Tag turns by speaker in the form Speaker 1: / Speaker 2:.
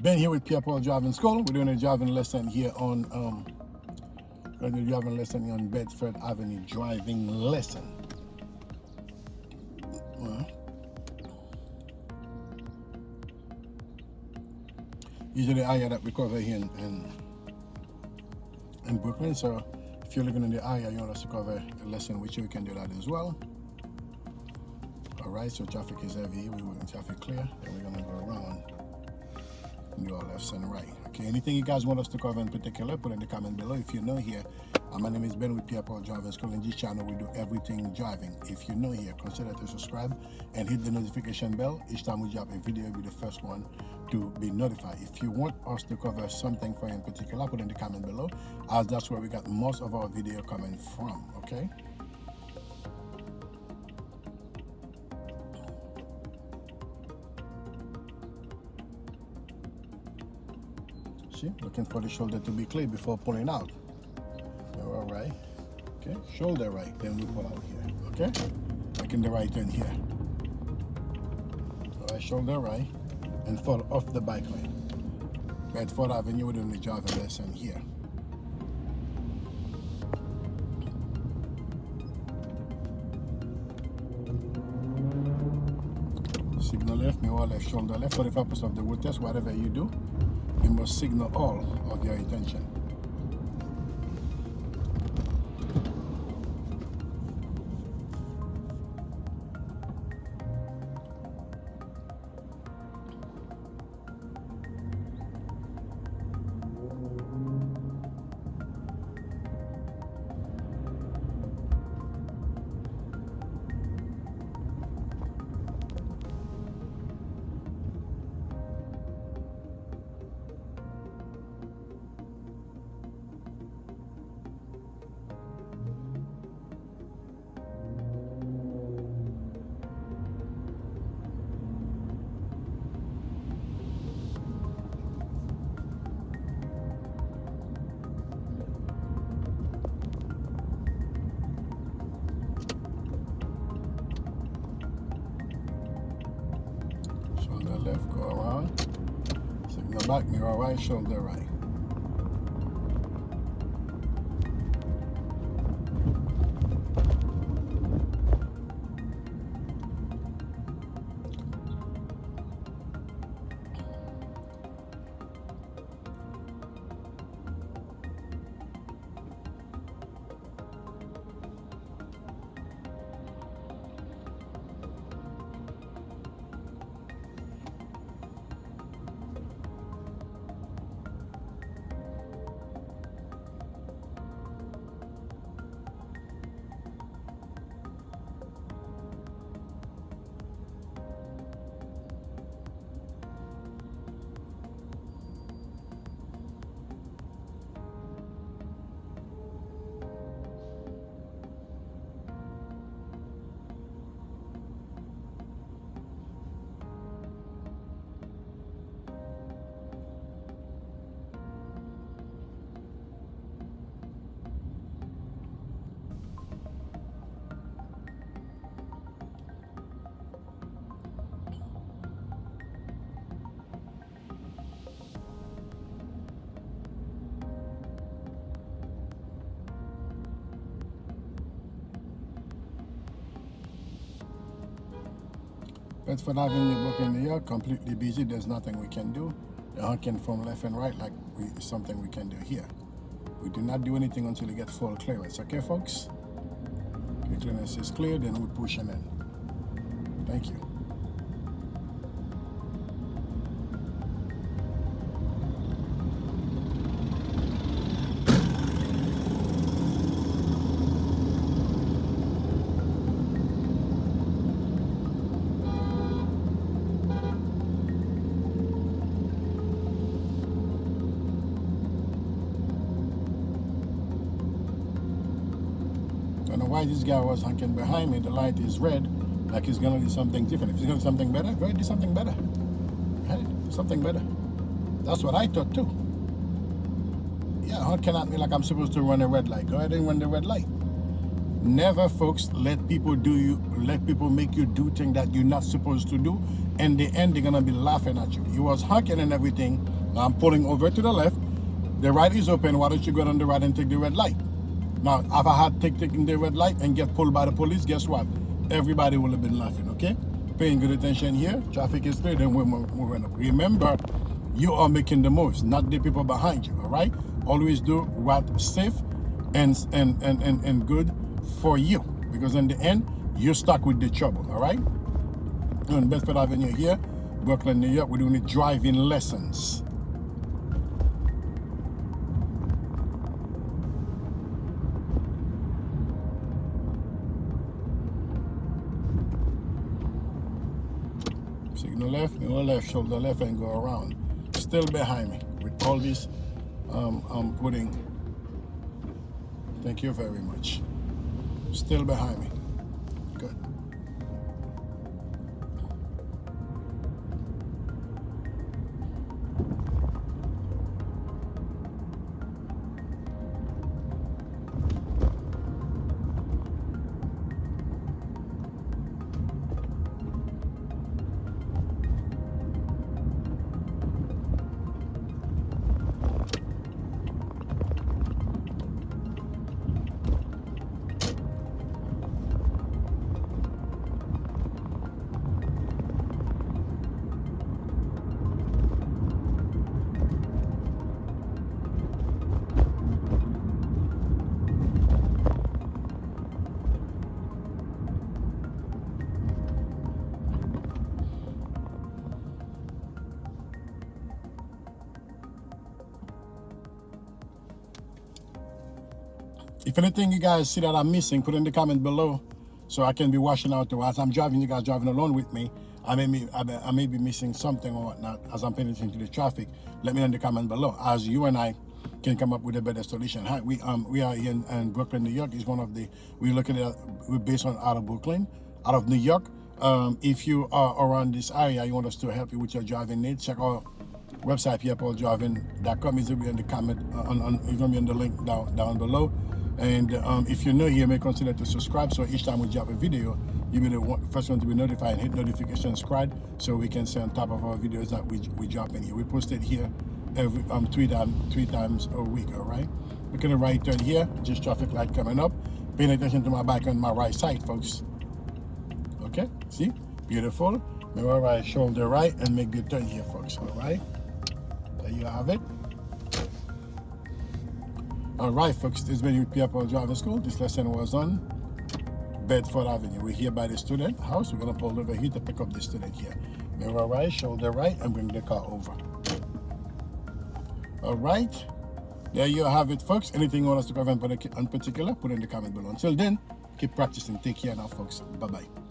Speaker 1: Ben here with Pierre driving school. We're doing a driving lesson here on Bedford Avenue driving lesson. Usually the area that we cover here in Brooklyn. So if you're living in the area, you want us to cover a lesson with you, we can do that as well. Alright, so traffic is heavy. We're moving traffic clear, and we're gonna go around and do our left and right. Okay, anything you guys want us to cover in particular, put in the comment below. If you're new here, my name is Ben with Pierre Driving School. In this channel, we do everything driving. If you're new here, consider to subscribe and hit the notification bell. Each time we drop a video, you'll be the first one to be notified. If you want us to cover something for you in particular, put in the comment below, as that's where we got most of our video coming from, okay? See, looking for the shoulder to be clear before pulling out. All right, okay, shoulder right, then we pull out here, okay? Making the right turn here. All right, shoulder right, and fall off the bike lane. Bedford Avenue, we're doing the driving lesson here. Signal left, mirror left, shoulder left. For the purpose of the road test, whatever you do, you must signal all of your attention. Shoulder left, go around. Signal back, mirror right, shoulder right. Bedford Avenue, Brooklyn, New York, completely busy. There's nothing we can do. The honking from left and right something we can do here. We do not do anything until we get full clearance. Okay, folks? The clearance is clear, then we push them in. Thank you. I don't know why this guy was honking behind me. The light is red, like he's gonna do something different. If he's gonna do something better, go ahead, do something better. Go ahead, do something better. That's what I thought too. Yeah, honking at me like I'm supposed to run a red light. Go ahead and run the red light. Never, folks, let people make you do things that you're not supposed to do. In the end, they're gonna be laughing at you. You was honking and everything, Now I'm pulling over to the left. The right is open. Why don't you go on the right and take the red light? Now, if I had taken the red light and get pulled by the police, guess what? Everybody would have been laughing, okay? Paying good attention here. Traffic is clear, then we're moving up. Remember, you are making the moves, not the people behind you, all right? Always do what's safe and good for you, because in the end, you're stuck with the trouble, all right? On Bedford Avenue here, Brooklyn, New York, we're doing the driving lessons. Signal left, shoulder left, and go around. Still behind me with all this pudding. Thank you very much. Still behind me. Good. If anything you guys see that I'm missing, put in the comment below so I can be washing out as I'm driving. You guys driving along with me. I may be missing something or whatnot as I'm paying attention to the traffic. Let me know in the comment below, as you and I can come up with a better solution. Hi, we are here in Brooklyn, New York. Is one of the we're based on out of Brooklyn, out of New York. If you are around this area, you want us to help you with your driving needs, check our website, pierrepauldraiving.com. It's gonna be in the comment it's gonna be in the link down below. And if you're new here, may consider to subscribe, so each time we drop a video, you'll be the first one to be notified. Hit notification, subscribe, so we can stay on top of our videos that we drop in here. We post it here every three times a week. All right, we're gonna right turn here, just traffic light coming up. Paying attention to my back on my right side, folks. Okay, see, beautiful. Mirror right, shoulder right, and make good turn here, folks. All right, there you have it. All right, folks, this has been Pierre Driving School. This lesson was on Bedford Avenue. We're here by the student house. We're gonna pull over here to pick up the student here. Mirror right, shoulder right, and bring the car over. All right, there you have it, folks. Anything you want us to cover in particular, put in the comment below. Until then, keep practicing. Take care now, folks. Bye-bye.